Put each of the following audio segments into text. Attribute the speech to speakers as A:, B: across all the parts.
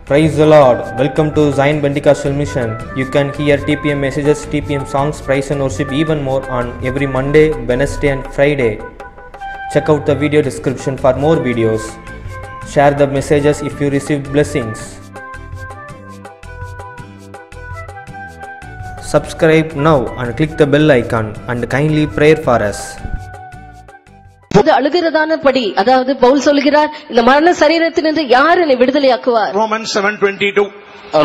A: Praise the Lord. Welcome to Zion Pentecostal Mission. You can hear TPM messages, TPM songs, praise and worship even more on every Monday, Wednesday and Friday. Check out the video description for more videos. Share the messages if you receive blessings. Subscribe now and click the bell icon and kindly pray for us.
B: அழுகிறதான படி, அதாவது பவுல் சொல்கிறார், இந்த மரண சரீரத்திலிருந்து யார் என்னை விடுதலையாக்குவார்?
C: Romans 7:22.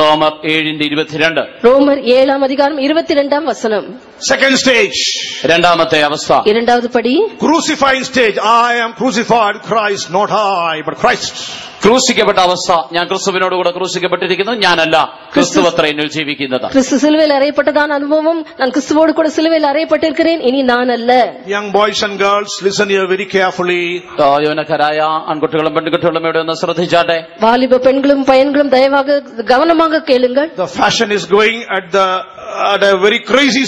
D: ரோமர் 7:22.
B: ரோமர் 7ஆம் அதிகாரம் 22ஆம் வசனம்.
C: Second stage.
D: இரண்டாமത്തെ அவஸ்தா.
B: இரண்டாவது படி.
C: Crucifying stage. I am crucified Christ, not I, but Christ.
D: ക്രൂശിക്കപ്പെട്ട അവസ്ഥ. ഞാൻ ക്രിസ്തുവിനോട് കൂടെ ക്രൂശിക്കപ്പെട്ടിരിക്കുന്നു, ഞാനല്ല, ക്രിസ്തുവത്രേ എന്നിൽ ജീവിക്കുന്നത്.
B: ക്രിസ്തു സിലുവയിൽ അറയപ്പെട്ടതാണ് അനുഭവം. ഞാൻ ക്രിസ്തുവോട് കൂടെ സിലുവയിൽ അറയപ്പെട്ടിരിக்கிறேன், ഇനി ഞാനല്ല.
C: Young boys and girls, listen here very carefully.
D: യൗവനക്കാരായ ആൺകുട്ടികളും പെൺകുട്ടികളും ഇവിടെ ഒന്ന് ശ്രദ്ധിച്ചാട്ടെ.
B: വാലിബ പെൺകളും പയ്യൻകളും ദയവാக கவனமாக கேளுங்கள்.
C: The fashion is going at a very crazy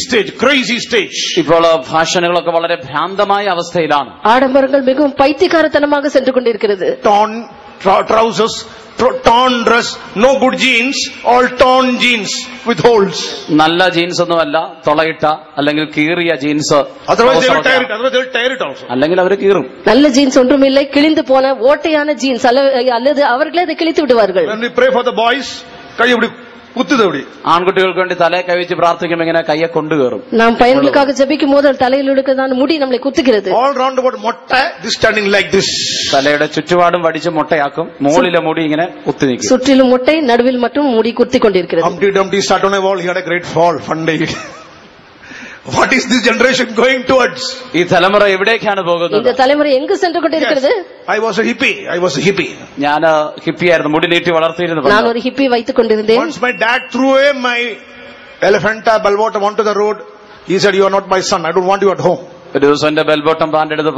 C: stage.
D: ഇപ്പോൾ ഫാഷനുകളൊക്കെ വളരെ ഭ്രാന്തമായ അവസ്ഥയിലാണ്.
B: ஆடம்பரங்கள் மிகவும் பைத்தியக்காரத்தனமாக சென்று கொண்டிருக்கிறது.
C: Torn trousers, torn dress, no good jeans, all torn jeans with holes.
D: നല്ല ജീൻസ് ഒന്നുമല്ല, തുളയിട്ട അല്ലെങ്കിൽ കീറിയ jeans.
C: Otherwise they will tear it also.
D: അല്ലെങ്കിൽ അവർ കീറും.
B: நல்ல ஜீன்ஸ் ஒன்றும் இல்லை, கிழிந்து போன ஓட்டையான ஜீன்ஸ் அல்லது அவர்களே அதை கிழித்து விடுவார்கள்.
C: When we pray for the boys, கை இப்படி குத்துது அப்படி.
D: ആൺകുട്ടികൾക്ക് വേണ്ടി തലയെ കൈവച്ച് പ്രാർത്ഥിക്കുമ്പോൾ ഇങ്ങനെ കയ്യെ കൊണ്ടുകയറും.
B: நாம் பையன்களுக்காக ஜெபிக்கும் போது தலையில் எடுக்கதான முடி நம்மை குத்துகிறது.
C: All round about மொட்டை, this standing like this.
D: തലയുടെ ചുറ്റുപാടും വടിച്ച് മൊട്ടയാക്കും, മുകളിലെ മുടി ഇങ്ങനെ കുത്തി നിൽക്കും.
B: சுற்றிலும் மொட்டை, நடுவில் மட்டும் முடி குத்தி கொண்டிருக்கிறது.
C: Humpty Dumpty sat on a wall, he had a great fall one day. What is this generation going towards?
D: ഈ തലമുറ എവിടേക്കാണ് പോകുന്നത്?
B: இந்த தலைமுறை எங்கு சென்று கொண்டிருக்கிறது?
C: I was a hippie.
D: ഞാൻ ഹിപ്പിയായിരുന്നു, മുടി നീട്ടി വളർത്തിയിരുന്നു.
B: நான் ஒரு ஹிப்பி வைத்துக் கொண்டிருந்தேன்.
C: Once my dad threw away my Elephanta bell bottom onto the road. He said, "You are not my son. I don't want you at home."
D: ഒരു ദിവസം എന്റെ ബെൽ ബോട്ടം പാന്റ് എടുത്ത്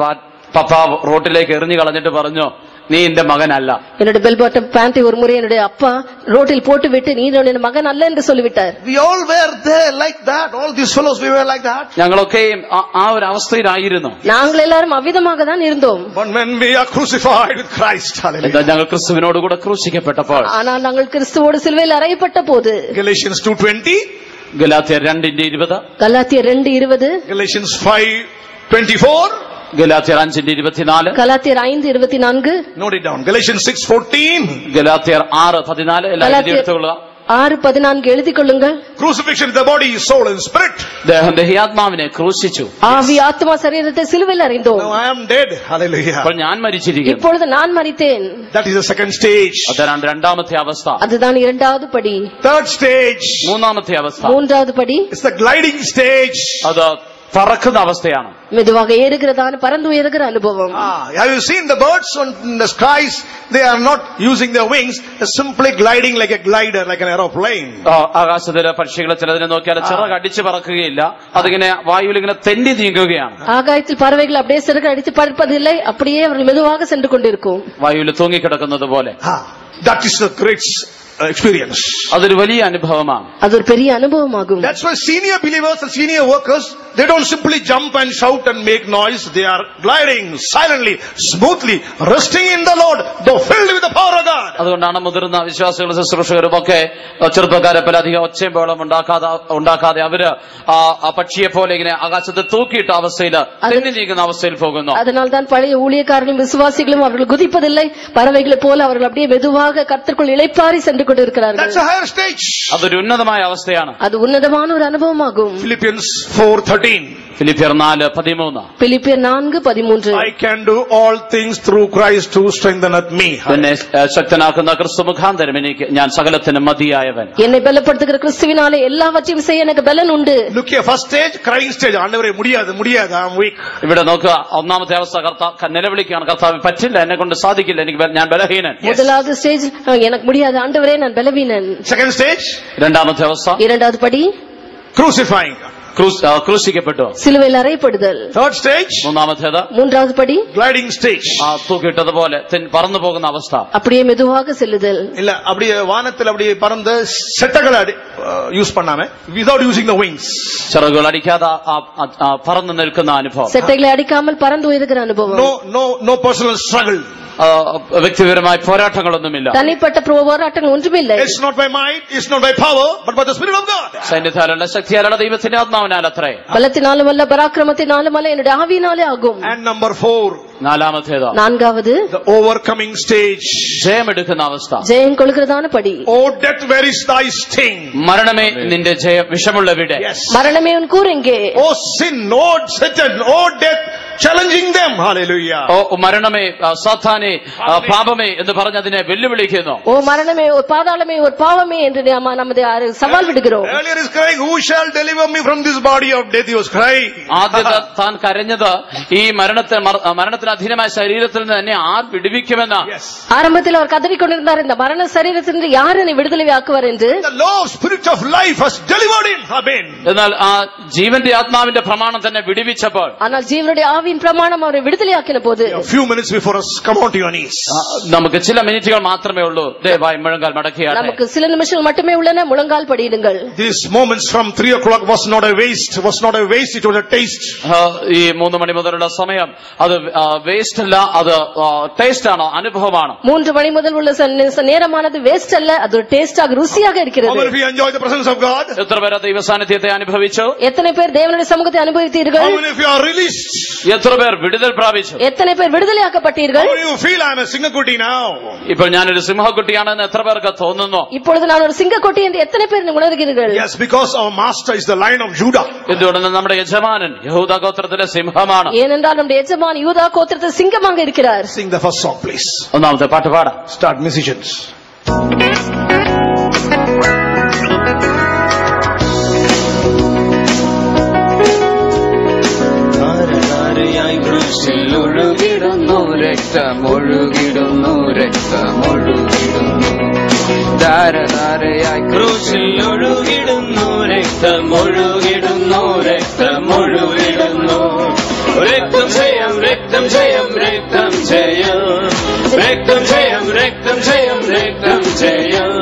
D: പപ്പ റോട്ടിലേക്ക് എറിഞ്ഞു കളഞ്ഞിട്ട് പറഞ്ഞു, നീ എന്റെ മകനല്ല.
B: என்னோட பெல் பாட்டம் பேண்டை ஒரு முறை என்னுடைய அப்பா ரோட்டில் போட்டு விட்டு, நீ என்னுடைய மகன் அல்ல என்று சொல்லிவிட்டார்.
C: We all were there like that. All these fellows, we were like that.
D: ഞങ്ങളൊക്കെയും ആ ഒരു അവസ്ഥയിലായിരുന്നു.
B: நாங்கள் எல்லாரும் அவ்விதமாக தான் இருந்தோம்.
C: But when we are crucified with Christ, hallelujah.
D: ഞങ്ങൾ ക്രിസ്തുവിനോട് കൂടെ ക്രൂശിക്കപ്പെട്ടപ്പോൾ,
B: ஆனால் நாங்கள் கிறிஸ்துவோடு சிலுவையில் அறையப்பட்ட போது,
C: Galatians 2:20,
D: ഗലാത്യർ 2:20,
B: கலாத்தியர் 2:20,
C: Galatians 5:24,
D: ഗലാത്യർ 5:24,
B: கலாத்தியர் 5:24,
C: note it down, Galatians 6:14,
D: ഗലാത്യർ 6:14, എല്ലാവരും എടുത്തുകൊള്ളുക.
B: 6:14 எழுதிக் கொள்ளுங்கள்.
C: Crucifixion of the body, soul and spirit.
D: ദേഹാത്മാവിനെ ക്രൂശിച്ചു.
B: ஆவி ஆத்மா சரீரத்தை சிலுவையில் அறைந்தோம்.
C: Now I am dead, hallelujah.
D: അപ്പോൾ ഞാൻ മരിച്ചിരിക്കുന്നു.
B: இப்பொழுது நான் மரித்தேன்.
C: That is the second stage.
D: അതാണ് രണ്ടാമത്തെ അവസ്ഥ.
B: அதுதான் இரண்டாவது படி.
C: Third stage,
D: മൂന്നാമത്തെ അവസ്ഥ,
B: மூன்றாவது படி,
C: it's the gliding stage.
D: അത് പറക്കുന്ന അവസ്ഥയാണ്.
B: மெதுவாக ஏறுகிறதான பறந்து உயர்கிற அனுபவம்.
C: Have you seen the birds in the skies? They are not using their wings, they're simply gliding like a glider, like an aeroplane.
D: ആകാശത്തിലെ പക്ഷികളെ ചിലതിനെ നോക്കിയാൽ ചിറക് അടിച്ച് പറക്കുകയില്ല, അതിങ്ങനെ വായുവിൽ ഇങ്ങനെ തെന്നി നീങ്ങുകയാണ്.
B: ஆகாயத்தில் பறவைகள் அப்படியே சிறகு அடித்து பறப்பதில்லை, அப்படியே அவர்கள் மெதுவாக சென்று கொண்டிருக்கும்.
D: വായുവിൽ തൂങ്ങിക്കിടക്കുന്നത് പോലെ.
C: That is the great experience.
D: അതൊരു വലിയ അനുഭവമാണ്.
B: അതൊരു பெரிய அனுபவமாகும்.
C: That's why senior believers and senior workers, they don't simply jump and shout and make noise. They are gliding silently, smoothly, resting in the Lord, though filled with the power of God.
D: അതുകൊണ്ടാണ് മുതിർന്ന വിശ്വാസികളും ശുശ്രൂഷകരും ഒക്കെ ചെറുപ്പക്കാരെ പോലെ അധികം ഒച്ചയും ബഹളം ഉണ്ടാക്കാതെ അവര് ആ പക്ഷിയെ പോലെ ഇങ്ങനെ ആകാശത്ത് തൂക്കിയിട്ട അവസ്ഥയിൽ തെന്നി നീങ്ങുന്ന അവസ്ഥയിൽ പോകുന്നു.
B: அதனால் தான் பழைய ஊழியக்காரர்களும் விசுவாசிகளும் அவர்கள் குதிப்பதில்லை, பறவைகளை போல அவர்கள் அப்படியே மெதுவாக கர்த்தருக்குள் இளைப்பாறி சென்று கொண்டிருக்கிறார்கள்.
C: That's a higher stage.
D: അതൊരു ഉന്നതമായ അവസ്ഥയാണ്.
B: அது உன்னதமான ஒரு அனுபவமாகும்.
C: Philippians 4:13.
D: ഫിലിപ്പിയർ 4:13.
B: பிலிப்பியர் 4:13.
C: I can do all things through Christ who strengtheneth me.
D: എന്നെ ശക്തനാക്കുന്ന ക്രിസ്തു മുഖാന്തരം ഞാൻ സകലത്തിനും മതിയായവൻ.
B: என்னை பலப்படுத்துகிற கிறிஸ்துவினாலே எல்லாவற்றையும் செய்ய எனக்கு பலன் உண்டு.
C: Look here, first stage, crying stage. ആണ്ടവരേ முடியாது, I am weak.
D: ഇവിടെ നോക്കുക, ഒന്നാമത്തെ അവസ്ഥ നിലവിളിക്കുകയാണ്, കർത്താവ് പറ്റില്ല, എന്നെ കൊണ്ട് സാധിക്കില്ല, ഞാൻ ബലഹീനൻ.
B: முதலாவது ஸ்டேஜ், எனக்கு முடியாது ஆண்டவரே, நான் பலவீனன்.
C: Second stage,
D: രണ്ടാമത്തെ അവസ്ഥ,
B: இரண்டாவது படி,
C: crucifying.
D: ക്രൂശിക്കപ്പെട്ടു.
B: സിലുവയിൽ അറയപ്പെടുതൽ.
C: Third stage.
D: മൂന്നാമത്തേത്
B: മൂന്നാമത് പടി
C: Gliding stage.
D: തൂക്കിയിട്ടതുപോലെ പറന്നു പോകുന്ന അവസ്ഥ.
B: அப்படியே மெதுவாக செல்லுதல்.
C: இல்ல அப்படியே வானத்தில் அப்படியே பறந்து செட்டகளை யூஸ் பண்ணாம without using the wings.
D: ചിറകുകൾ അടിക്കാതെ പറന്നു നിൽക്കുന്ന അനുഭവം.
B: செட்டைகளை அடிக்காமல் பறந்து உயர்கிற அனுபவம்.
C: No personal struggle.
D: വ്യക്തിപരമായ പോരാട്ടങ്ങളൊന്നുമില്ല.
B: തനിപ്പെട്ട പോരാട്ടങ്ങൾ ഒന്നുമില്ല.
C: It's not by might, it's not by power, but by the Spirit of God.
D: സൈന്യത്താലല്ല, ശക്തിയാലല്ല, ദൈവത്തിന്റെ ആത്മാവിനാൽ അത്രേ.
B: ബലത്തിനാലുമല്ല, പരാക്രമത്തിനാലുമല്ല, എന്നുടെ ആവിയിനാലേ ആകും.
C: And number 4.
D: നാലാമത്തേത്,
C: നാன்காவது, the overcoming stage.
D: ജയമെടുക്കുന്ന അവസ്ഥ.
B: ജയം കൊള്ളുന്നതാണ് പടി.
C: Oh death, where is thy sting?
D: മരണമേ നിന്റെ വിഷമുള്ളവിടെ.
B: മരണമേ ഉൻ കൂരെങ്കേ.
C: Oh sin, oh Satan, oh death, challenging them. Hallelujah.
D: ഓ മരണമേ, സാത്താനേ, പാപമേ എന്ന് പറഞ്ഞതിനെ വെല്ലുവിളിക്കുന്നു.
B: ഓ മരണമേ, ഓ പാതാളമേ, ഓ പാവമേ എന്ന് നമ്മെ സവാൽ വിടുகிறோம்.
C: Earlier is crying, who shall deliver me from this body of death? He was crying.
D: ആദ്യത്തെ താൻ കരഞ്ഞത് ഈ മരണത്തിന് അധീനമായ ശരീരത്തിൽ നിന്ന് തന്നെ ആർ വിടുവിക്കുമെന്ന.
B: ആരംഭത്തിൽ അവർ കദറിക്കൊണ്ടിരുന്നാർ, இந்த മരണ ശരീരത്തിൽ നിന്ന് யார் என்னை விடுதலையாக்குவார் என்று.
C: The law of spirit of life has delivered him. Amen.
D: എന്നാൽ ആ ജീവന്റെ ആത്മാവിന്റെ പ്രമാണം തന്നെ വിടുവിച്ചപ്പോൾ,
B: ஆனால் ജീവனுடைய ആവിൻ പ്രമാണം അവരെ വിടുതലയാക്കിന പോது,
C: a few minutes before us, come on to your knees.
D: നമുക്ക് ചില മിനിറ്റുകൾ മാത്രമേ ഉള്ളൂ. ദയവായി മുഴങ്കാൽ മടക്കിയാട്ടെ.
B: നമുക്ക് ചില നിമിഷങ്ങൾ மட்டுமே உள்ளன. മുഴങ്കാൽ പടിയിടുங்கள்.
C: These moments from 3 o'clock was not a waste, it was a taste.
D: ഈ 3 മണി മുതലുള്ള സമയം അത് വേസ്റ്റ് അല്ല, അത് ടേസ്റ്റ് ആണ്, അനുഭവമാണ്.
B: 3 മണി മുതൽ ഉള്ള നേരമാനത് വേസ്റ്റ് അല്ല, അത് ടേസ്റ്റ് ആக രുചിயாக இருக்கிறது.
C: How many of you enjoy the presence of God?
D: എത്ര പേർ ദൈവ സാന്നിധ്യത്തെ അനുഭവിച്ചു?
B: എത്ര പേർ ദൈവത്തിന്റെ സമുഖത്തെ അനുഭവിച്ചീர்கள்?
C: How many of you are released?
D: എത്ര പേർ വിടുതൽ പ്രാപിച്ചു?
B: എത്ര പേർ വിടുതലയാക്കപ്പെട്ടീர்கள்?
C: How do you feel? I am a സിംഹക്കുട്ടി now.
D: ഇപ്പോൾ ഞാനൊരു സിംഹക്കുട്ടിയാണെന്ന് എത്ര പേർക്ക് തോന്നുന്നു?
B: இப்பொழுது நான் ஒரு சிங்கக்குட்டி என்று எத்தனை பேர் உணர்கிறீர்கள்?
C: Yes, because our master is the Lion of Judah.
D: എന്തുകൊണ്ടെന്ന് നമ്മുടെ യജമാനൻ യഹൂദാ ഗോത്രത്തിലെ സിംഹമാണ്.
B: ஏனென்றால் நம்முடைய எஜமான் யூதா கோத்திரத்தில் சிங்கமாக இருக்கிறார்.
C: Sing the first song, please.
D: ഒന്നാമത്തെ പാട്ട് പാടാം.
C: Start, musicians.
E: ഒഴുകിടുന്നു രക്തമൊഴുകിടുന്നു രക്തമൊഴുകിടുന്നു ധാരധാരയായി ക്രൂശിൽ ഒഴുകിടുന്നു രക്തമൊഴുകിടുന്നു രക്തമൊഴുകിടുന്നു രക്തം ജയം രക്തം ജയം രക്തം ജയം രക്തം ജയം രക്തം ജയം രക്തം ജയം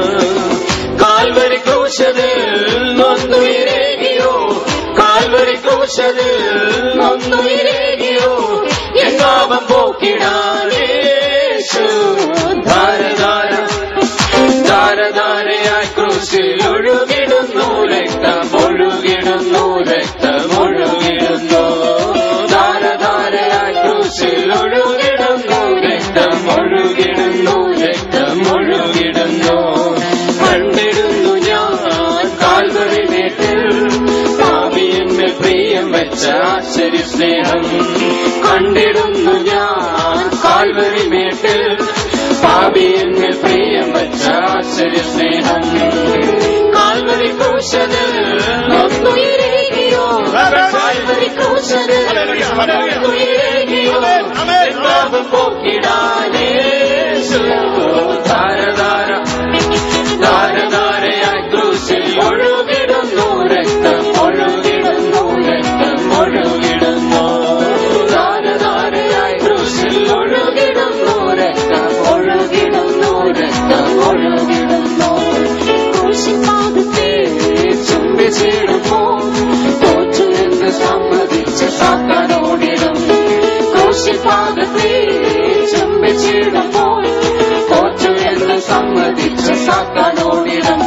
E: കാൽവരി ക്രൂശിൽ നൊന്നുയിരേകിയോ കാൽവരി ക്രൂശിൽ നൊന്നുയിരേകിയോ എൻ പാപം പോക്കിടാനേശു ധാരധാര ധാരധാരയായി ക്രൂശിൽ ഒഴുകിടുന്നു രക്തമൊഴുകിടുന്നു രക്തമൊഴുകിടുന്നു ധാരധാരയായി ക്രൂശിൽ ഒഴുകിടുന്നു രക്തമൊഴുകിടുന്നു രക്തമൊഴുകിടുന്നു കണ്ടിടുന്നു ഞാൻ കാൽവരി മേട്ടിൽ പാപിയന്മേൽ പ്രിയം വെച്ച ആശ്ചര്യ സ്നേഹം കണ്ടിടുന്നു ഞാൻ കാൽവരി മേട്ടിൽ പാപിയന്മേൽ പ്രിയം വെച്ച ആശ്ചര്യ സ്നേഹം കാൽവരി ക്രൂശിൽ നൊന്നുയിരേകിയോ കാൽവരി ക്രൂശിൽ നൊന്നുയിരേകിയോ പാപം പോക്കിടാനേശു ധാരധാര ധാരധാരയായി ക്രൂശിൽ ഒഴുകിടുന്നു രക്തമൊഴുകിടുന്നു രക്തമൊഴുകിടുന്നു ധാരധാരയായി ക്രൂശിൽ ഒഴുകിടുന്നു രക്തമൊഴുകിടുന്നു രക്തമൊഴുകിടുന്നു ക്രൂശിപ്പാദത്തെ ചുംബിച്ചിടുമ്പോൾ തോറ്റു എന്ന് സമ്മതിച്ച് സാത്താനോടിടും ക്രൂശിപ്പാദത്തെ ചുംബിച്ചിടുമ്പോൾ തോറ്റു എന്ന് സമ്മതിച്ച് സാത്താനോടിടും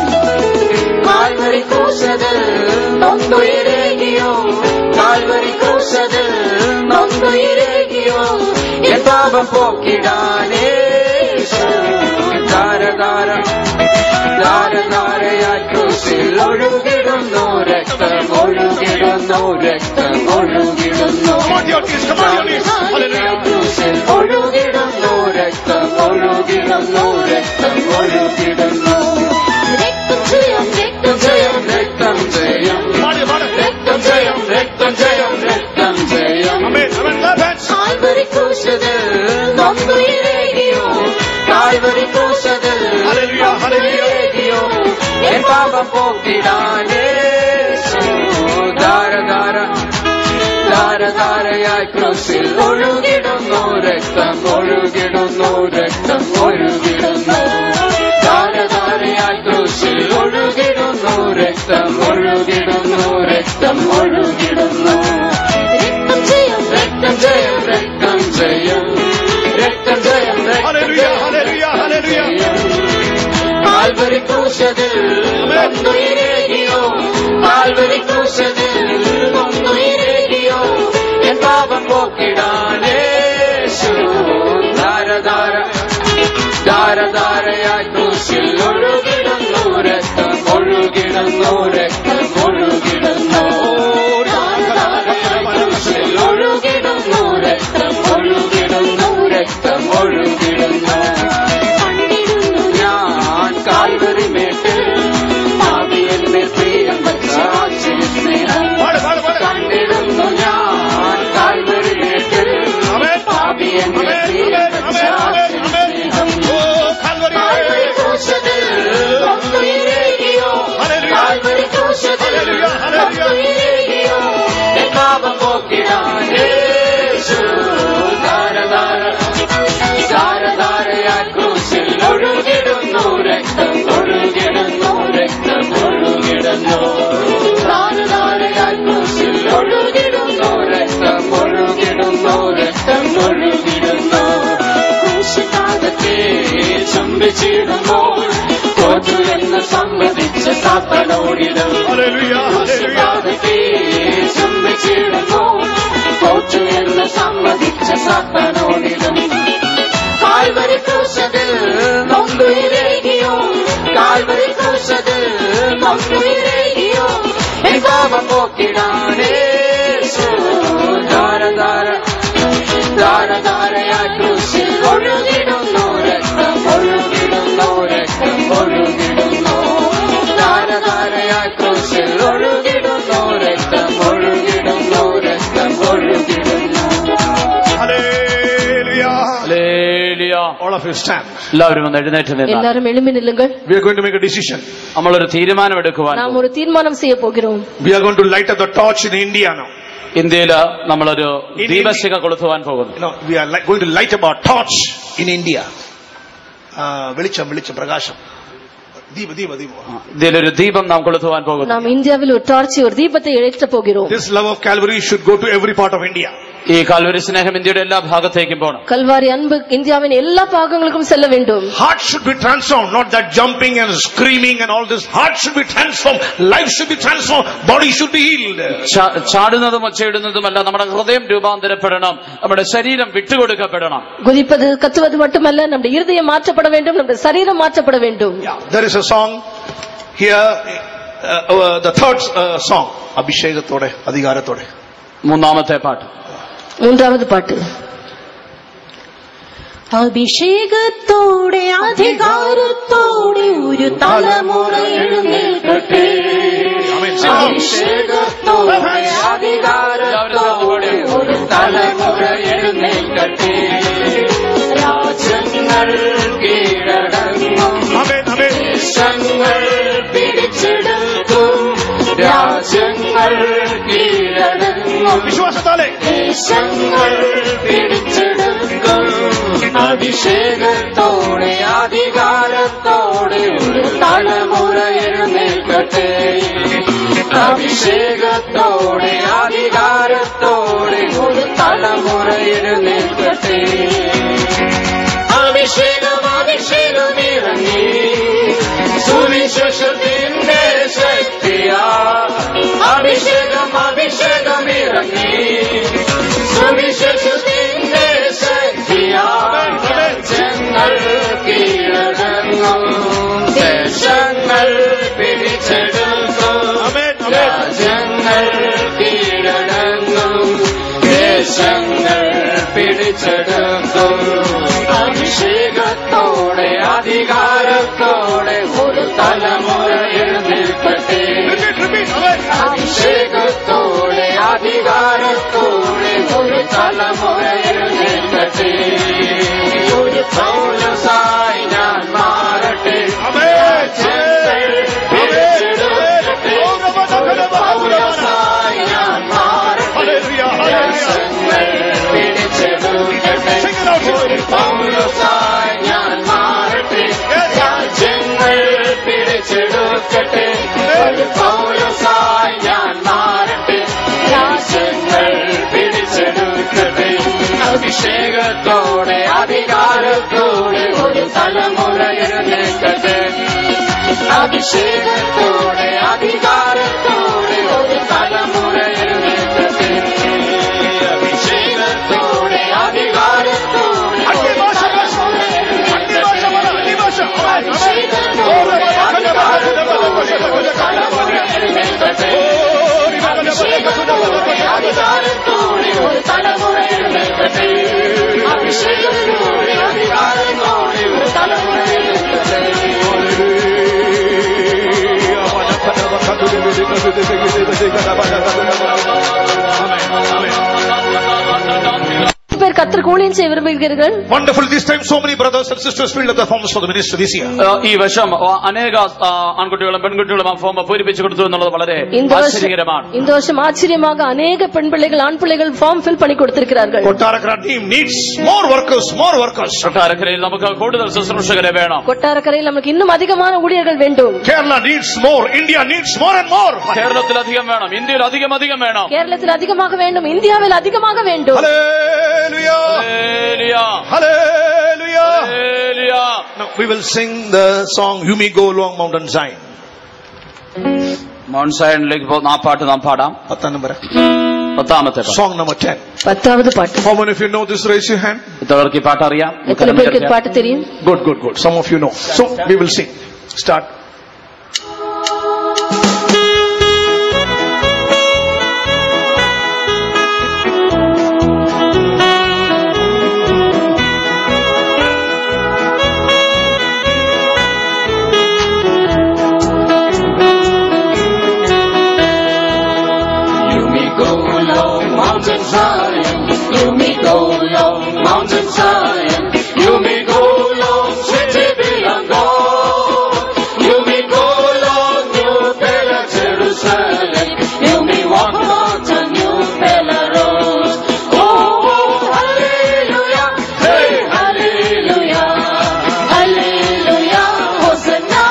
E: കാൽവരി ക്രൂശിൽ നൊന്നുയിരേകിയോ കാൽവരി ക്രൂശിൽ നൊന്നുയിരേകിയോ എൻ പാപം പോക്കിടാനേശു ധാരധാര ധാരധാരയായി ക്രൂശിൽ ഒഴുകിടുന്നു രക്തമൊഴുകിടുന്നു രക്തമൊഴുകിടുന്നു ക്രൂശിൽ ഒഴുകിടുന്നു രക്തമൊഴുകിടുന്നു രക്തമൊഴുകിടുന്നു രക്തം ജയം രക്തം ജയം രക്തം ജയം രക്തം ജയം രക്തം ജയം രക്തം ജയം കാൽവരി ക്രൂശിൽ നൊന്നുയിരേകിയോ കാൽവരി ക്രൂശിൽ നൊന്നുയിരേകിയോ എൻ പാപം പോക്കിടാനേശു ധാര ഒഴുകിടുന്നു രക്തം ഒഴുകിടുന്നു രക്തം ഒഴുകിടുന്നു ധാരധാരയായി ക്രൂശിൽ ഒഴുകിടുന്നു രക്തം ഒഴുകിടുന്നു രക്തം ഒഴുകിടുന്നു രക്തം ജയം രക്തം ജയം രക്തം ജയം രക്തം ജയം കാൽവരി ക്രൂശിൽ ഒന്നുയിരേകിയോ കാൽവരി ക്രൂശിൽ ഒന്നുയിരേകിയോ എൻ പാപം പോക്കിടാനേശു ധാരധാര ധാരധാരയായി ക്രൂശിൽ ഒഴുകിടുന്നു രക്തം ഒഴുകിടുന്നു രക്തം ഒഴുകിടുന്നു ധാരധാരയായി ക്രൂശിൽ ഒഴുകിടുന്നു രക്തം ഒഴുകിടുന്നു രക്തം ഒഴുകിടുന്നു കണ്ടിടുന്നു ഞാൻ കാൽവരി മേട്ടിൽ പാപിയന്മേൽ പ്രിയം വച്ച സ്നേഹം കണ്ടിടുന്നു ഞാൻ കാൽവരി മേട്ടിൽ പാപിയന്മേൽ പ്രിയം വച്ച സ്നേഹം കാൽവരി ക്രൂശിൽ ഒന്നുയിരേകിയോ കാൽവരി ക്രൂശിൽ ഒന്നുയിരേകിയോ എൻ പാപം പോക്കിടാൻ യേശു ധാരധാര ധാരധാരയായി ക്രൂശിൽ ഒഴുകിടുന്നു രക്തം ഒഴുകിടുന്നു രക്തം ഒഴുകിടുന്നു ധാരധാരയായി ക്രൂശിൽ ഒഴുകിടുന്നു രക്തം ഒഴുകിടുന്നു രക്തം ഒഴുകിടുന്നു ക്രൂശിതാകത്തെ ചുംബിച്ചിടുമ്പോൾ തോറ്റു എന്ന് സമ്മതിച്ച് സാത്താനോടിടും ക്രൂശിതാകത്തെ ചുംബിച്ചിടുമ്പോൾ തോറ്റു എന്ന് സമ്മതിച്ച് സാത്താനോടിടും കാൽവരി ക്രൂശിൽ നൊന്തുയിരേകിയോ കാൽവരി ക്രൂശിൽ നൊന്തുയിരേകിയോ എൻ പാപം പോക്കിടാനേശു ധാരധാര ധാരധാരയായി ക്രൂശിൽ ഒഴുകിടുന്നു രക്തം ഒഴുകിടുന്നു രക്തം ഒഴുകിടുന്നു ധാരധാരയായി ക്രൂശിൽ ഒഴുകിടുന്നു രക്തം ഒഴുകിടുന്നു രക്തം ഒഴുകിടുന്നു
C: All of you stand.
D: എല്ലാവരും ഒന്ന് എഴുന്നേറ്റ് നിന്നാൽ
B: எல்லாரும் எழும்பி நில்லுங்கள்.
C: We are going to make a decision.
D: നമ്മളൊരു തീരുമാനം എടുക്കുവാൻ
B: நாம் ஒரு தீர்மானம் செய்ய போகிறோம்.
C: We are going to light up the torch in India now.
D: ഇന്ത്യയില് നമ്മളൊരു ദീപശിഖ കൊളുത്തുവാൻ പോകുന്നു.
C: We are going to light up our torch in India. വെളിച്ചം വെളിച്ചം പ്രകാശം ദീപ ദീപ ദീപ
D: ഇതിലൊരു ദീപം നാം കൊളുത്തുവാൻ പോകുന്നു.
B: நாம் இந்தியாவில் ஒரு டார்ச் ஒரு தீபத்தை ஏற்ற போகிறோம்.
C: This love of Calvary should go to every part of India.
D: ഈ കാൽവരി സ്നേഹം ഇന്ത്യയുടെ എല്ലാ ഭാഗത്തേക്കും പോകണം.
B: கல்வாரி அன்பு இந்தியாவின் எல்லா பாகங்களுக்கும் செல்ல வேண்டும்.
C: Heart should be transformed, not that jumping and screaming and all this. Heart should be transformed, life should be transformed, body should be healed.
D: ചാടുന്നതും ഒച്ചയിടുന്നതുമല്ല, നമ്മുടെ ഹൃദയം രൂപാന്തരപ്പെടണം, നമ്മുടെ ശരീരം വിട്ടുകൊടുക്കപ്പെടണം.
B: குதிப்பது கத்துவது மட்டுமல்ல, நம்முடைய இருதயம் மாற்றப்பட வேண்டும், நம்முடைய சரீரம் மாற்றப்பட வேண்டும்.
C: There is a song here, the third song, അഭിഷേകത്തോടെ അധികാരത്തോടെ.
D: മൂന്നാമത്തെ പാട്ട്.
B: மூன்றாவது பாட்டு.
E: അഭിഷേകത്തോടെ അധികാരത്തോടെ ഒരു തലമുറ എഴുന്നേൽക്കട്ടെ അഭിഷേകത്തോടെ അധികാരത്തോടെ ഒരു തലമുറ എഴുന്നേൽക്കട്ടെ രാജ്യങ്ങൾ കീഴടങ്ങും ദേശങ്ങൾ പിടിച്ചെടുക്കും രാജ്യങ്ങൾ കീഴടങ്ങും
C: വിശ്വാസത്താലെ
E: ദേശങ്ങൾ പിടിച്ചെടുക്കും അഭിഷേകത്തോടെ അധികാരത്തോടെ ഒരു തലമുറ എഴുന്നേൽക്കട്ടെ അഭിഷേകത്തോടെ അധികാരത്തോടെ ഒരു തലമുറ എഴുന്നേൽക്കട്ടെ അഭിഷേകം അഭിഷേകം ഇറങ്ങി സുവിശേഷത്തിന്റെ ശക്തിയാ അഭിഷേകം അഭിഷേകം ഇറങ്ങി സുവിശേഷത്തിന്റെ ശക്തിയാ രാജ്യങ്ങൾ കീഴടങ്ങും ദേശങ്ങൾ പിടിച്ചെടുക്കും രാജ്യങ്ങൾ കീഴടങ്ങും ദേശങ്ങൾ പിടിച്ചെടുക്കും അഭിഷേകത്തോടെ അധികാരത്തോടെ ഒരു തലമുറ എഴുന്നേൽക്കട്ടെ അഭിഷേകത്തോടെ അധികാരത്തോടെ ഒരു തലമുറ എഴുന്നേൽക്കട്ടെ ഒരു പൗലോസായി ഞാൻ മാറട്ടെ പൗലോസായി ഞാൻ മാറട്ടെ പിടിച്ചെടുക്കട്ടെ അഭിഷേകത്തോടെ അധികാരത്തോടെ ഒരു തലമുറ എഴുന്നേൽക്കട്ടെ. അഭിഷേകത്തോടെ അധികാരത്തോടെ ഒരു തലമുറ എഴുന്നേൽക്കട്ടെ. അഭിഷേകത്തോടെ അധികാരത്തോടെ ഒരു തലമുറ എഴുന്നേൽക്കട്ടെ. അഭിഷേകത്തോടെ അധികാരത്തോടെ ഒരു തലമുറ എഴുന്നേൽക്കട്ടെ. അഭിഷേകത്തോടെ അധികാരത്തോടെ ഒരു തലമുറ എഴുന്നേൽക്കട്ടെ.
B: பேர் கர்த்தருக்கு ஊழியம் செய்ய விரும்புகிறீர்கள்.
C: Wonderful. This time so many brothers and sisters filled up the forms for the ministry this year.
D: ഈ വർഷം അനേക ആൺകുട്ടികളും പെൺകുട്ടികളും ആ ഫോം പൂരിപ്പിച്ചു കൊടുത്തു എന്നുള്ളത് വളരെ ആശ്ചര്യകരമാണ്.
B: இந்த வருஷம் ஆச்சரியமாக அநேக பெண் பிள்ளைகள் ஆண் பிள்ளைகள் ஃபார்ம் ஃபில் பண்ணி கொடுத்திருக்கிறார்கள்.
C: Kottarakara team needs more workers.
D: കൊട്ടാരക്കരയിൽ നമുക്ക് കൂടുതൽ ശുശ്രൂഷകരെ വേണം.
B: கொட்டாரக்கரையில் நமக்கு இன்னும் அதிகமான ஊழியர்கள் வேண்டும்.
C: Kerala needs more. India needs more and more.
D: കേരളത്തിൽ അധികം വേണം, ഇന്ത്യയിൽ അധികം വേണം.
B: கேரளத்தில் அதிகமாக வேண்டும், இந்தியாவில் அதிகமாக வேண்டும்.
C: Hallelujah.
D: Hallelujah.
C: Hallelujah.
D: Hallelujah.
C: Now we will sing the song You May Go Along Mountain Zion.
D: Mount സയനിലേക്ക് പോകുന്ന ആ പാട്ട് നാം പാടാം. 10ാമത്തെ
C: song number 10.
B: 10வது பாட்டு.
C: How many of you know this? Raise your hand.
D: ഇത്തവർക്ക് ഈ പാട്ട് അറിയാം?
B: എത്ര പേർക്ക് ഈ പാട്ട് தெரியும்?
C: Good. Some of you know. So we will sing. Start.
E: Mountain Zion, you may go long, Mountain Zion, you may go long, city belong God. You may go long, New Bella Jerusalem, you may walk out on New Bella Road. Oh, hallelujah, hey, hallelujah, hallelujah, Hosanna,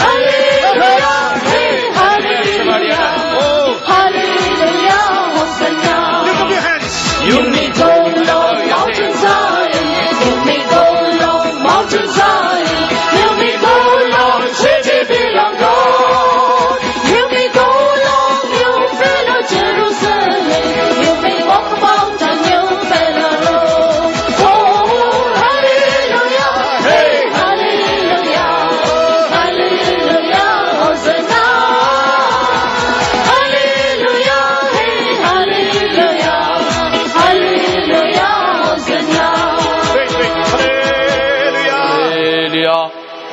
E: hallelujah, hey, hallelujah. You may go long, Mountain Zion. You may go long, Mountain Zion. You may go long, city belong God. You may go long, New Bella Jerusalem. You may walk about on New Bella Road. Oh, hallelujah, hey, hallelujah, hallelujah, Hosanna, hallelujah, hey, hallelujah.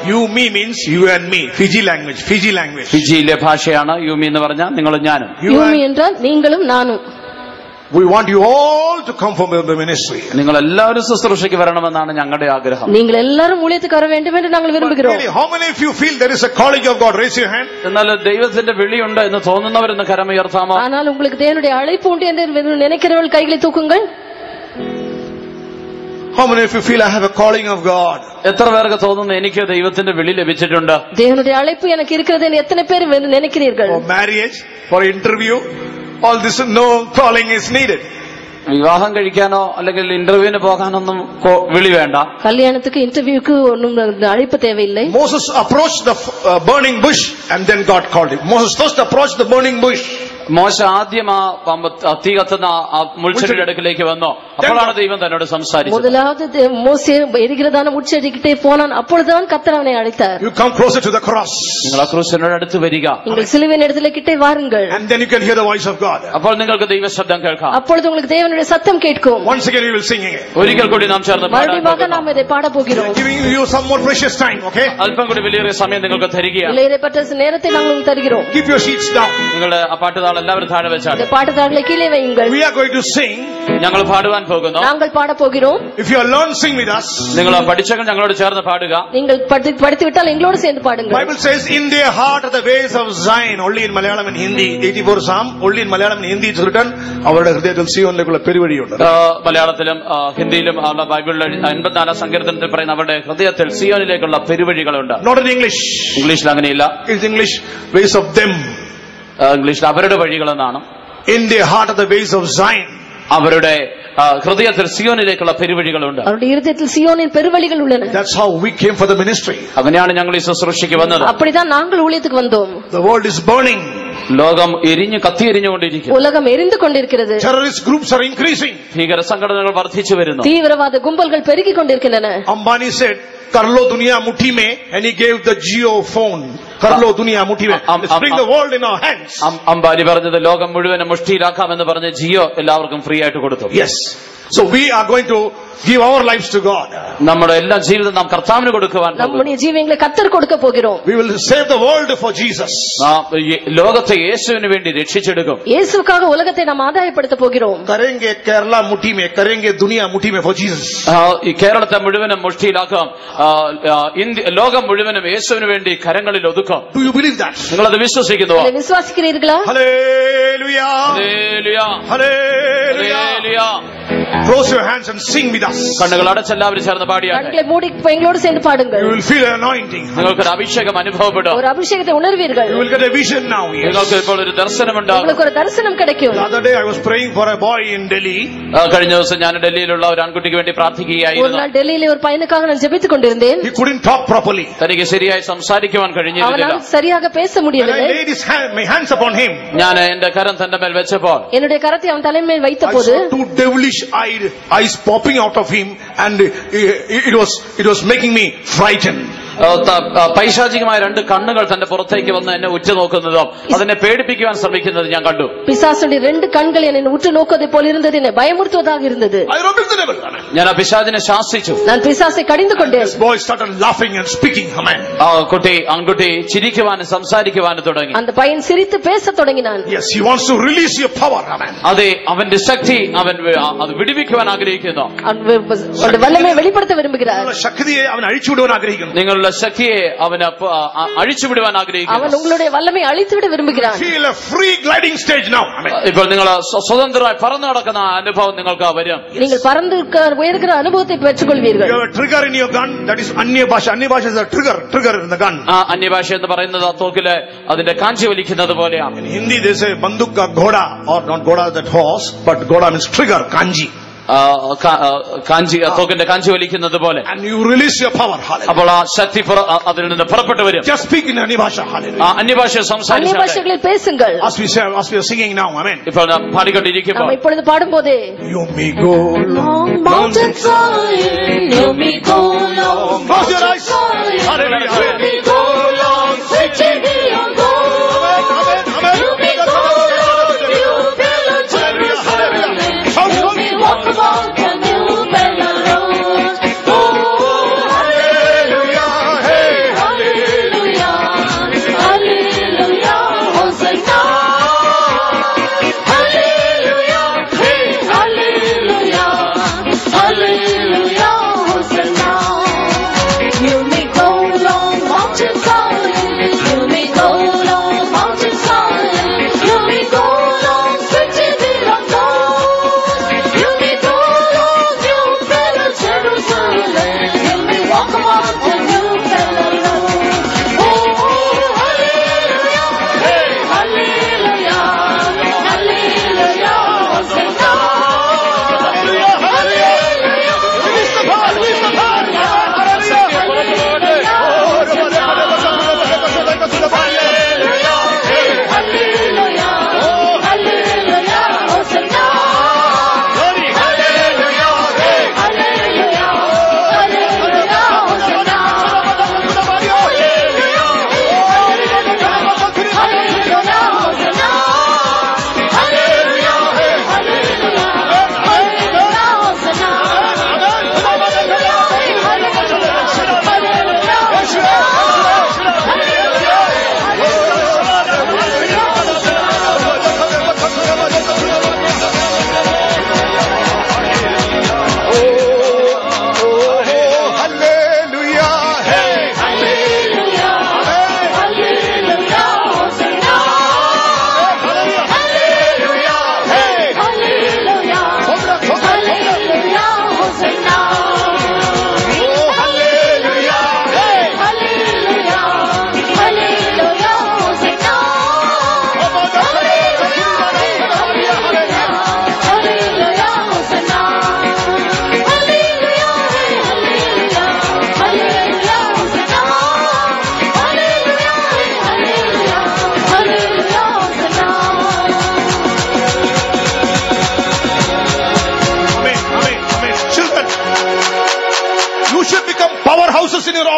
C: You me means you and me. Fiji language.
D: ഫിജിയിലെ ഭാഷയാണ് യൂമി എന്ന് പറഞ്ഞാൽ നിങ്ങളും ഞാനും.
B: யூமி என்றால் நீங்களும் நானும்.
C: We want you all to come from the ministry.
D: നിങ്ങൾ എല്ലാവരും ശുശ്രൂഷയ്ക്ക് വരണമെന്നാണ് ഞങ്ങളുടെ ആഗ്രഹം.
B: நீங்கள் எல்லாரும் ஊழியத்துக்கு வர வேண்டும் என்று நாங்கள் விரும்புகிறோம்.
C: How many of you feel there is a calling of God? Raise your hand.
D: എന്നാൽ ദൈവത്തിന്റെ വിളിയുണ്ട് എന്ന് തോന്നുന്നവരെന്ന് കരമുയർത്താമോ?
B: ஆனால் உங்களுக்கு தேவனுடைய அழைப்பு உண்டு என்று நினைக்கிறவர்கள் கைகளை தூக்குங்கள்.
C: How many of you feel I have a calling of God?
D: എത്ര പേർക്ക് തോന്നുന്നു എനിക്ക് ദൈവത്തിന്റെ വിളി ലഭിച്ചിട്ടുണ്ട്?
B: தேவனுடைய அழைப்பு எனக்கு இருக்கிறது என்று எத்தனை பேர் நினைக்கிறீர்கள்?
C: For marriage, for interview, all this no calling is needed.
D: വിവാഹം കഴിക്കാനോ അല്ലെങ്കിൽ ഇന്റർവ്യൂവിന് പോകാനൊന്നും വിളി വേണ്ട.
B: கல்யாணத்துக்கு இன்டர்வியூக்கு ஒன்றும் அழைப்பு தேவையில்லை.
C: Moses approached the burning bush and then God called him. Moses first approached the burning bush.
D: മോശ ആദ്യം ആ തീ കത്തുന്ന ആ മുൾച്ചെടിയുടെ അടുക്കിലേക്ക് വന്നു. അപ്പോഴാണ് ദൈവം തന്നോട് സംസാരിച്ചത്.
B: முதலாவது மோசே எரிகிறதான முட்செடிக்கிட்டே போனான். அப்பொழுதுதான் கர்த்தர் அவனை அழைத்தார்.
C: You come closer to the cross.
D: നിങ്ങൾ ആ ക്രൂശിനോട് അടുത്ത് വരിക.
B: நீங்கள் சிலுவையின் இடத்திலே கிட்டே வாருங்கள்.
C: And then you can hear the voice of God.
D: അപ്പോൾ നിങ്ങൾക്ക് ദൈവ ശബ്ദം കേൾക്കാം.
B: அப்பொழுது உங்களுக்கு தேவனுடைய சத்தம் கேட்கும்.
C: Once again we will sing again.
D: ഒരിക്കൽ കൂടി നാം ചേർന്ന്
B: மறுபடியும் நாம் இதை பாட போகிறோம்.
C: Giving you some more precious time, okay?
D: അല്പം കൂടി വലിയ സമയം നിങ്ങൾക്ക് തരികയാണ്.
B: இளையப்பட்ட நேரத்தை நாங்கள் உங்களுக்கு தருகிறோம்.
C: Keep your seats down.
D: നിങ്ങളുടെ ആ പാട്ടുതാൾ എല്ലാവരും താഴെ വെച്ചാൽ
B: இந்த பாட்டுதாளை கீழே வையுங்கள்.
C: We are going to sing.
D: ഞങ്ങൾ പാടുവാൻ പോകുന്നു.
B: நாங்கள் பாட போகிறோம்.
C: If you are learn, sing with us.
D: നിങ്ങൾ പഠിച്ചെങ്കിൽ ഞങ്ങളോട് ചേർന്ന് പാടുക.
B: நீங்கள் படித்து விட்டால் எங்களோடு சேர்ந்து பாடுங்கள்.
C: Bible says in their heart are the ways of Zion. Only in Malayalam and Hindi. 84 Psalm. Only in Malayalam and Hindi it's written. അവരുടെ ഹൃദയത്തിൽ സിയോനിലേക്കുള്ള പെരുവഴിയുണ്ട്.
D: മലയാളത്തിലും ഹിന്ദിയിലും ബൈബിളിലെ 84 സങ്കീർത്തനത്തിൽ പറയുന്ന അവരുടെ ഹൃദയത്തിൽ സിയോനിലേക്കുള്ള പെരുവഴികളുണ്ട്.
C: Not in English.
D: ഇംഗ്ലീഷിൽ അങ്ങനെയില്ല.
C: It's English ways of them.
D: ഇംഗ്ലീഷിൽ അവരുടെ വഴികളെന്നാണ്.
C: In their heart are the ways of Zion.
D: അവരുടെ ഹൃദയത്തിൽ സിയോനിലേക്കുള്ള പെരുവഴികളുണ്ട്.
B: അവരുടെ ഹൃദയത്തിൽ സിയോനിൻ പെരുവഴികൾ உள்ளன.
C: That's how we came for the ministry.
D: അങ്ങനെയാണ് ഞങ്ങൾ ഈ ശുശ്രൂഷയ്ക്ക് വന്നത്.
B: அப்படிதான் நாங்கள் ஊழியத்துக்கு வந்தோம்.
C: The world is burning.
D: ലോകം കത്തിയെരിഞ്ഞുകൊണ്ടിരിക്കുന്നു.
B: உலகம் எரிந்து கொண்டிருக்கிறது.
C: Terrorist groups are increasing.
D: ഭീകര സംഘടനകൾ വർദ്ധിച്ചു വരുന്നു.
B: தீவிரவாத கும்பல்கள் பெருகிக் கொண்டிருக்கின்றன.
C: Ambani said, "Kar lo duniya muthi mein," and he gave the Jio phone. Kar lo duniya muthi mein. Let's bring the world in our hands.
D: Ambani പറഞ്ഞത് ലോകം മുഴുവനും മുഷ്ടിയിലാക്കാമെന്ന് പറഞ്ഞ് ജിയോ എല്ലാവർക്കും ഫ്രീ ആയിട്ട് കൊടുത്തു.
C: Yes. So we are going to give our lives to God.
D: നമ്മുടെ എല്ലാ ജീവിതം നാം കർത്താവിന് കൊടുക്കുവാൻ
B: நம்முடைய ஜீவங்களை கர்த்தர் கொடுக்க போகிறோம்.
C: We will save the world for Jesus.
D: ലോകത്തെ യേശുവിന് വേണ്ടി രക്ഷിച്ചെടുക്കും.
B: இயேசுவுக்காக உலகத்தை நாம் ஆதாயப்படுத்த போகிறோம்.
C: करेंगे केरला मुट्ठी में, करेंगे दुनिया मुट्ठी में for Jesus.
D: ഈ കേരളത്തെ മുഴുവനും മുഷ്ടിയിലാക്കാം. ലോകം മുഴുവനും യേശുവിന് വേണ്ടി കരങ്ങളിൽ ഒതുക്കാം.
C: Do you believe that?
D: നിങ്ങളത് വിശ്വസിക്കുന്നുവോ?
B: விசுவாசிக்கிறீர்களா?
C: Hallelujah.
D: Hallelujah.
C: Hallelujah. Close your hands and sing with us.
D: കണ്ണുകൾ അടച്ചെല്ലാവരും ചേർന്ന് പാടിയാട്ടെ.
B: கண்களை மூடி எங்களோடு சேர்ந்து பாடுங்கள்.
C: You will feel an anointing.
D: നിങ്ങൾക്ക് ഒരു അഭിഷേകം അനുഭവപ്പെടും.
B: ஒரு அபிஷேகத்தை உணர்வீர்கள்.
C: You will get a vision now.
D: നിങ്ങൾക്ക് ഇപ്പോൾ ഒരു ദർശനം ഉണ്ടാകും.
B: உங்களுக்கு ஒரு தரிசனம் கிடைக்கும்.
C: The other day I was praying for a boy in Delhi.
D: കഴിഞ്ഞ ദിവസം ഞാൻ ഡൽഹിയിലുള്ള ഒരു ആൺകുട്ടിക്ക് വേണ്ടി പ്രാർത്ഥിക്കുകയായിരുന്നു.
B: ஒரு நாள் டெல்லியிலே ஒரு பையனுக்காக நான் ஜெபித்துக் கொண்டிருந்தேன்.
C: He couldn't talk properly.
D: തനിക്ക് ശരിയായി സംസാരിക്കുവാൻ കഴിഞ്ഞിരുന്നില്ല.
B: அவனால் சரியாக பேச முடியவில்லை.
C: I laid my hands upon him.
D: ഞാൻ എന്റെ കരം തന്റെ മേൽ വെച്ചപ്പോൾ
B: என்னுடைய கரத்தை அவன் தலைமேல்
C: I
B: வைத்தபோது
C: saw two devilish eyes popping out of him, and it was making me frightened.
D: പൈശാചികമായ രണ്ട് കണ്ണുകൾ തന്റെ പുറത്തേക്ക് വന്ന് എന്നെ ഉറ്റുനോക്കുന്നതും അതിനെ പേടിപ്പിക്കുവാൻ ശ്രമിക്കുന്നത് ഞാൻ കണ്ടു.
B: பிசாசுடைய ரெண்டு கண்கள் என்னை உற்று நோக்குவதை போல இருந்தது. என்னை பயமுறுத்துவதாக இருந்தது.
C: I rebuked the devil.
D: ഞാൻ ആ പിശാചിനെ ശാസിച്ചു.
B: நான் பிசாசை கடிந்து கொண்டேன்.
C: This boy started laughing and speaking. Amen.
D: ആൺകുട്ടി ചിരിക്കുവാനും സംസാരിക്കുവാനും തുടങ്ങി.
B: அந்த பையன் சிரித்து பேசத் தொடங்கினான்.
C: Yes, he wants to release your power. Amen.
D: അതെ, അവന്റെ ശക്തി അവൻ അത് വിടുവിക്കുവാൻ ആഗ്രഹിക്കുന്നു.
B: அவன் வல்லமையை வெளிப்படுத்த விரும்புகிறார்.
C: ശക്തിയെ അവൻ അഴിച്ചുവിടുവാൻ ആഗ്രഹിക്കുന്നു.
D: നിങ്ങളുടെ ശക്തിയെ അവന് അഴിച്ചുവിടുവാൻ ആഗ്രഹിക്കുന്നു.
B: அவன் உங்களுடைய வல்லமையை அழித்துவிட விரும்புகிறான்.
C: Feel a free gliding stage now. Amen.
D: ഇപ്പോൾ നിങ്ങൾ സ്വതന്ത്രമായി പറന്നു നടക്കുന്ന അനുഭവം നിങ്ങൾക്ക് വരും.
B: நீங்கள் பறந்து உயர்கிற அனுபவத்தை பெற்றுக்கொள்வீர்கள்.
C: You have a trigger in your gun, that is Anya Bhasha. Anya Bhasha is a trigger in the gun.
D: അന്യഭാഷ എന്ന് പറയുന്നത് ആ തോക്കില് അതിന്റെ കാഞ്ചി വലിക്കുന്നത് പോലെയാണ്.
C: In Hindi they say banduk ka ghoda, or not ghoda that horse, but ghoda means trigger, kanji. തോക്കിന്റെ കാഞ്ചി വലിക്കുന്നത് പോലെ. And you release your power. Hallelujah.
D: അപ്പോൾ ആ ശക്തി അതിൽ നിന്ന് പുറപ്പെട്ടു വരും.
C: Just speak in Anya Bhasha. Hallelujah.
D: അന്യഭാഷ സംസാരിച്ചാൽ
B: அந்நிய பேசுங்கள்.
C: As we are singing now. Amen.
D: ഇപ്പോൾ നാം പാടിക്കൊണ്ടിരിക്കുമ്പോൾ
B: நாம் இப்பொழுது பாடும்போதே
C: You may go long
E: mountains high, you may go long
C: Close your eyes. Hallelujah.
E: you may go long, searching beyond gold. You may go long, you fellow Jerusalem. You may walk about the new Bella road. Oh, hallelujah, hey, hallelujah, hallelujah, Hosanna. Hallelujah, hey, hallelujah, hallelujah, Hosanna. You may go long mountains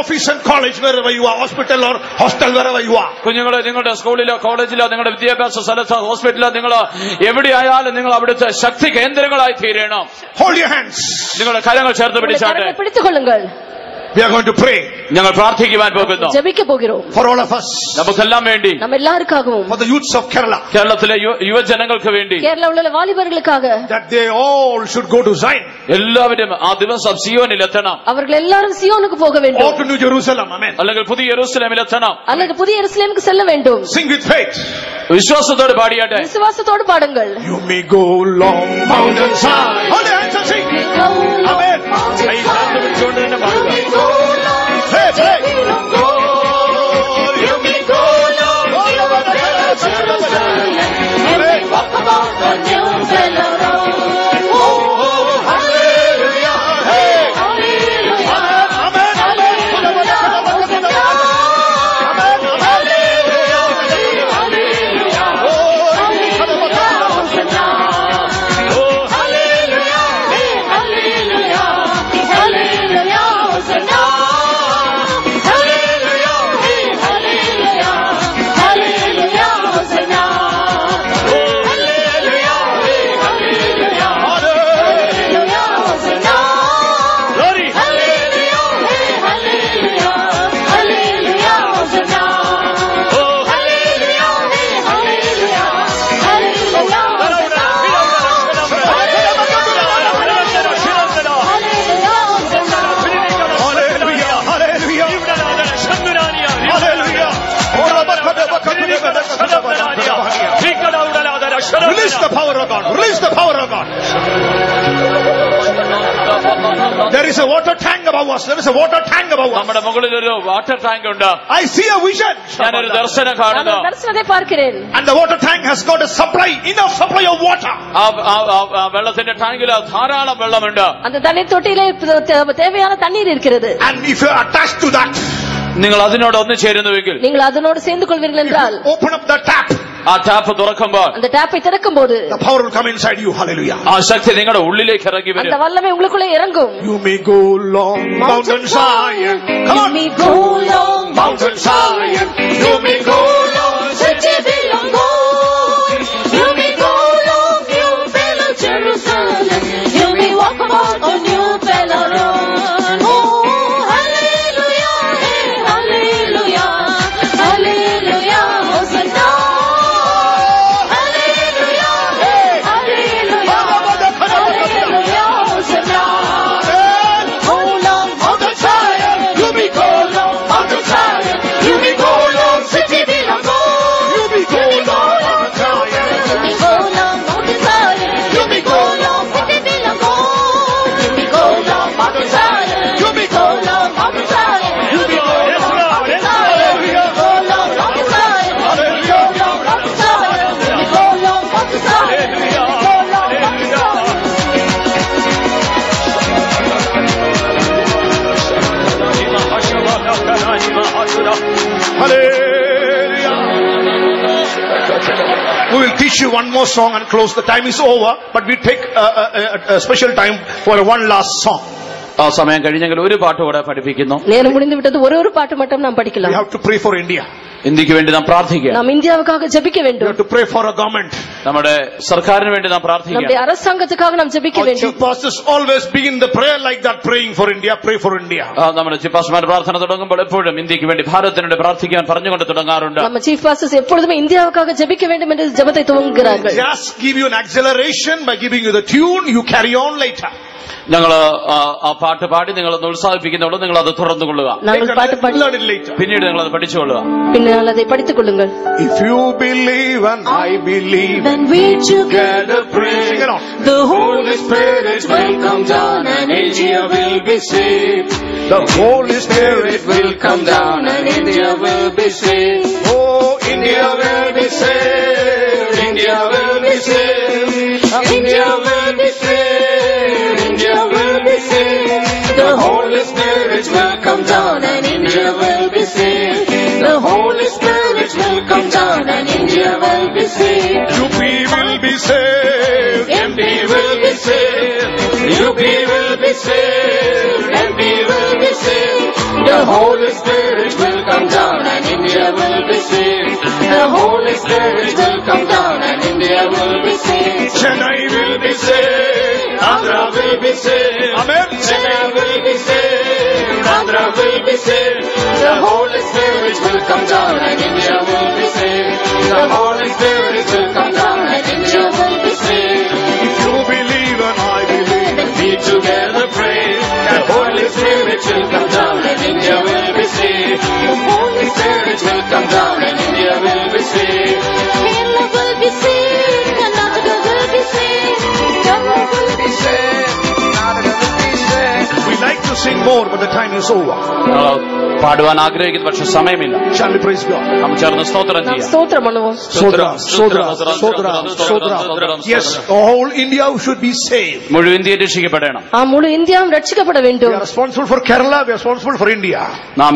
C: office and college, wherever you are, hospital or hostel, wherever you are.
D: കുഞ്ഞുങ്ങളെ നിങ്ങളുടെ സ്കൂളിലോ കോളേജിലോ നിങ്ങളുടെ വിദ്യാഭ്യാസ സ്ഥലത്തോ ഹോസ്പിറ്റലിലോ നിങ്ങൾ എവിടെയായാലും നിങ്ങൾ അവിടുത്തെ ശക്തി കേന്ദ്രങ്ങളായി തീരണം.
C: Hold your hands.
D: നിങ്ങളുടെ കരങ്ങൾ ചേർത്ത് പിടിച്ചാട്ടെ.
B: പിടിച്ചുകൊള്ളുങ്ങൾ.
C: We are going to pray.
D: ഞങ്ങൾ പ്രാർത്ഥിക്കുവാൻ പോകുന്നു.
B: ജപിക്കാൻ പോകുന്നു.
C: For all of us.
D: നമുക്കെല്ലാം വേണ്ടി.
B: നമ്മെല്ലാവർക്കാகவும்.
C: For the youths of Kerala.
D: കേരളത്തിലെ യുവജനങ്ങൾക്ക് വേണ്ടി.
B: കേരളത്തിലെ വാലിബர்களுக்காக.
C: That they all should go to Zion.
D: എല്ലാവരും ആ ദിവസം സിയോനിൽ എത്തണം.
B: അവர்கள் எல்லாரும் സിയോനുக்கு போக வேண்டும்.
C: Or to New Jerusalem. Amen.
D: അല്ലെങ്കിൽ പുതിയ യെരൂശലേമിൽ എത്തണം.
B: അല്ലെങ്കിൽ പുതിയ യെരൂശലേമുக்கு செல்ல வேண்டும்.
C: Sing with faith.
D: വിശ്വാസത്തോടെ പാടിയാട്ടെ.
B: വിശ്വാസത്തോടെ പാടുங்கள்.
C: You may go long mountains high. Hold your hands and sing. Amen. Hey, hey. You may go long over the Jerusalem. You may walk about the new fellow road. Oh, hallelujah. Hey, hallelujah. Amen. Hallelujah. Amen. Hallelujah. Hallelujah. Oh, hallelujah. Oh, hallelujah. Hey, hallelujah. Hallelujah. Hosanna. Release the power of God. Release the power of God. There is a water tank above us. There is a water tank above us.
D: നമ്മുടെ മുകളിൽ ഒരു water tank ഉണ്ട്.
C: I see a vision.
D: ഞാനൊരു ദർശനം കാണുന്നു.
B: ദർശനത്തെ பார்க்கிறேன்.
C: And the water tank has got a supply, enough supply of water.
D: ആ വെള്ളത്തിന്റെ ടാങ്കിൽ ധാരാളം വെള്ളമുണ്ട്.
B: அந்த தண்ணீர் தொட்டியிலே தேவையான தண்ணீர் இருக்கிறது.
C: And if you are attached to that,
D: നിങ്ങൾ അതിനോട് ഒന്ന് ചേരുന്നുവെങ്കിൽ,
B: നിങ്ങൾ അതിനോട് சேர்ந்து கொள்வீர்கள் என்றால்,
C: open up the tap.
D: ആ ടാപ്പ് തുറക്കുമ്പോൾ,
B: அந்த ടാப்பை திறக்கும்போது,
C: the power will come inside you. Hallelujah.
D: ആ ശക്തി നിങ്ങളുടെ ഉള്ളിലേക്ക് ഇറങ്ങി വരും.
B: அந்த வல்லமை உங்களுக்குள்ளே இறங்கும்.
C: You may go long mountain Zion. Come on.
E: You may go long mountain Zion. You may go long city belong God. You may go long new fellow Jerusalem. You may walk about on new fellow road. Oh, hallelujah, hey, hallelujah, hallelujah, Hosanna. Hallelujah, hey, hallelujah, hallelujah, Hosanna. Go long mountain Zion. You may go long mountain Zion. You may go long city belong God. You may go long mountain Zion. You may go long mountain Zion. You may go long city belong God. You may go long mountain Zion. You may go long mountain Zion. You may go long mountain Zion. You may go long mountain Zion. You may go long mountain Zion. You may go long mountain Zion. You may go long mountain Zion.
C: Hallelujah. We will teach you one more song and close. The time is over, but we take a special time for one last song.
D: ആ സമയം കഴിഞ്ഞെങ്കിൽ ഒരു പാട്ട് കൂടെ പഠിപ്പിക്കുന്നു.
B: நேரம் முடிந்து விட்டது. ஒரு பாட்டு மட்டும் நாம்
C: We
B: படிக்கலாம்.
C: have to pray for India.
D: ഇന്ത്യക്ക് വേണ്ടി നാം പ്രാർത്ഥിക്കുക.
B: நாம் இந்தியாவுக்காக ஜெபிக்க
C: We
B: வேண்டும்.
C: have to pray for a government.
D: നമ്മുടെ സർക്കാരിന് വേണ്ടി നാം പ്രാർത്ഥിക്കുക.
B: நம்முடைய அரசாங்கத்துக்காக நாம் ஜெபிக்க
C: Our
B: வேண்டும்.
C: chief pastors always begin the prayer like that, praying for India. Pray for India.
D: നമ്മുടെ ചിപ്പാസ്മാർ പ്രാർത്ഥന തുടങ്ങുമ്പോൾ എപ്പോഴും ഇന്ത്യക്ക് വേണ്ടി ഭാരതത്തിന് വേണ്ടി പ്രാർത്ഥിക്കാൻ പറഞ്ഞുകൊണ്ട് തുടങ്ങാറുണ്ട്.
B: நம்ம சீஃப் பாஸ்டர்ஸ் எப்பொழுதுமே இந்தியாவுக்காக ஜெபிக்க வேண்டும் என்று ஜெபத்தை துவங்குகிறார்கள்.
C: Just give you an acceleration by giving you the tune. You carry on later.
D: ഞങ്ങൾ ആ പാട്ട് പാടി നിങ്ങളൊന്ന് ഉത്സാഹിപ്പിക്കുന്നുള്ളൂ. നിങ്ങൾ അത് തുറന്നുകൊള്ളുക.
B: நாங்கள் பாட்டு பாடி
C: Learn it later.
D: പിന്നീട് നിങ്ങൾ അത് പഠിച്ചുകൊള്ളുക.
B: பின்னால் அதை படித்துக் கொள்ளுங்கள்.
C: If you believe and I believe,
E: Then we together pray.
C: sing it on.
E: The Holy Spirit will come down and India will be saved.
C: The Holy Spirit
E: Will come down and India will be saved.
C: Oh, India will be saved.
E: India will be saved. India will be saved. India will be saved. The Holy Spirit will come down and India will be saved. The Holy Spirit will come down and India will be saved.
C: UP will be saved.
E: MP will be saved. UP will be saved. MP will be saved. The
C: Holy Spirit will come down and India will be saved. The Holy Spirit will come down and India will be saved.
F: Chennai will be saved.
C: Andhra will be saved.
F: Amen.
C: Chennai will be saved. Andhra will be saved. The Holy Spirit will come down and India will be saved. The Holy Spirit will come down and India will be saved.
F: If you believe and I believe,
C: And we together pray. The Holy Spirit will come down and India will be saved. The Holy Spirit will come down and India will be saved. Kerala will be saved. Karnataka will be saved. Jammu will be saved. Karnataka will be saved.
F: we like to sing more, but the time is over.
D: പാടുവാൻ ആഗ്രഹിക്കുന്നു, പക്ഷെ സമയമില്ല.
F: Shall we praise God?
D: നമുക്ക് ചേർന്ന് സ്തോത്രം ചെയ്യാം.
B: സ്തോത്രം பண்ணுவோம்.
F: Sodra, Sodra, Sodra, Sodra. Yes, all India should be saved.
D: മുഴുവൻ ഇന്ത്യ രക്ഷിക്കപ്പെടണം.
B: முழு இந்தியாவும் ரட்சிக்கப்பட
F: We
B: வேண்டும்.
F: are responsible for Kerala, we are responsible for India.
D: നാം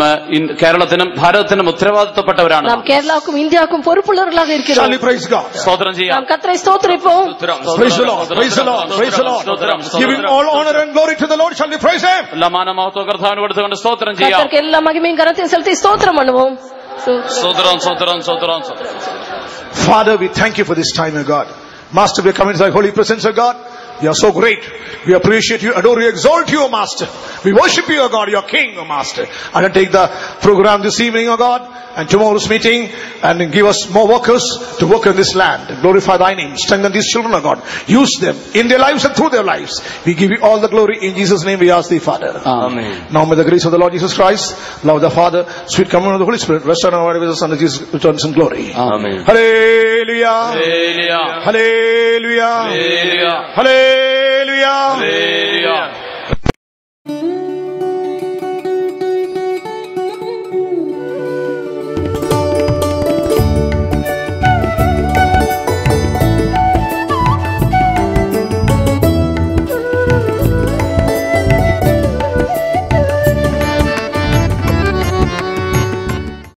D: കേരളത്തിനും ഭാരതത്തിനും ഉത്തരവാദിത്തപ്പെട്ടവരാണ്.
B: நாம் கேரளாவுக்கும் இந்தியாவுக்கும் பொறுப்புள்ளவர்களாக
F: Shall
B: இருக்கிறோம்.
F: we praise God?
D: സ്തോത്രം ചെയ്യാം.
B: நாம் கர்த்தரை ஸ்தோத்திரிப்போம்.
F: Praise the Lord, praise the Lord, praise the Lord. Giving all honor and glory to the Lord, shall we praise Him?
D: എല്ലാ മാനമഹത്വം കർത്താവിന് കൊടുത്തുകൊണ്ട് സ്തോത്രം ചെയ്യാം.
B: கர்த்தருக்கு எல்லா மகிமையும் கனத்தையும் செலுத்தி ஸ்தோத்திரம் பண்ணுவோம்.
D: സ്തോത്രം സ്തോത്രം സ്തോത്രം.
F: Father, we thank you for this time, O God. Master, we come into thy holy presence, O God. You are so great. We appreciate you, adore you, exalt you, O Master. We worship you, O God, your King, O Master. And take the program this evening, O God, and tomorrow's meeting, and give us more workers to work in this land. Glorify thy name. Strengthen these children, O God. Use them in their lives and through their lives. We give you all the glory. In Jesus' name we ask thee, Father.
D: Amen.
F: Now may the grace of the Lord Jesus Christ, love of the Father, sweet communion of the Holy Spirit, rest on our with us until Jesus returns in glory.
D: Amen.
F: Hallelujah.
D: Hallelujah.
F: Hallelujah.
D: Hallelujah.
F: Hallelujah.